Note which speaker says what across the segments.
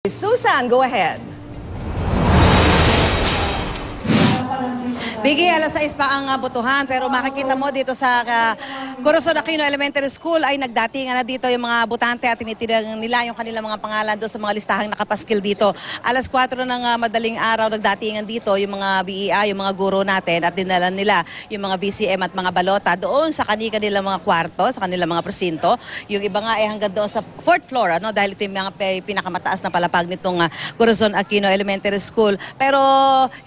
Speaker 1: Susan, go ahead.
Speaker 2: Biggie, alas 6 pa ang botohan, pero makikita mo dito sa Corazon Aquino Elementary School ay nagdatingan na dito yung mga botante at tinitirang nila yung kanilang mga pangalan doon sa mga listahang nakapaskil dito. Alas 4 ng madaling araw nagdatingan dito yung mga BEA, yung mga guro natin at dinala nila yung mga VCM at mga balota doon sa kanilang mga kwarto, sa kanilang mga presinto. Yung iba nga ay hanggang doon sa 4th floor, ano, dahil ito yung mga pinakamataas na palapag nitong Corazon Aquino Elementary School. Pero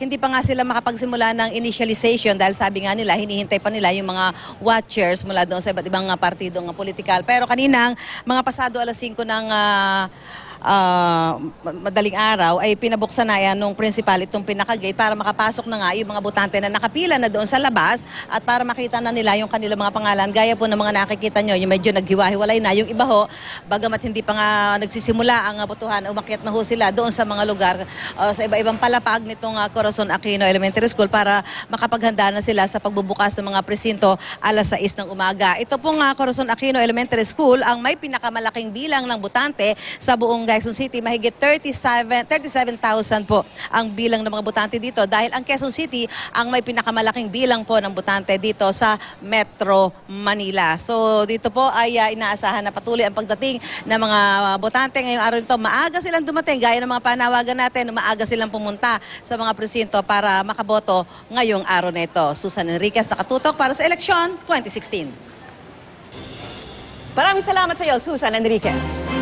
Speaker 2: hindi pa nga sila makapagsimula ng initialization dahil sabi nga nila, hinihintay pa nila yung mga watchers mula doon sa iba't ibang partidong politikal. Pero kaninang mga pasado alas 5 ng madaling araw ay pinabuksan na yan nung principal itong pinaka-gate para makapasok na nga yung mga botante na nakapila na doon sa labas at para makita na nila yung kanilang mga pangalan. Gaya po ng mga nakikita nyo, yung medyo naghiwa-hiwalay na. Yung iba ho, bagamat hindi pa nga nagsisimula ang botohan, umakyat na ho sila doon sa mga lugar sa iba-ibang palapag nitong Corazon Aquino Elementary School para makapaghanda na sila sa pagbubukas ng mga presinto alas 6 ng umaga. Ito pong Corazon Aquino Elementary School ang may pinakamalaking bilang ng botante sa buong Quezon City. Mahigit 37,000 po ang bilang ng mga botante dito dahil ang Quezon City ang may pinakamalaking bilang po ng botante dito sa Metro Manila. So dito po ay inaasahan na patuloy ang pagdating ng mga botante ngayong araw nito. Maaga silang dumating gaya ng mga panawagan natin, maaga silang pumunta sa mga presinto para makaboto ngayong araw na ito. Susan Enriquez, nakatutok para sa eleksyon 2016.
Speaker 1: Maraming salamat sa iyo, Susan Enriquez.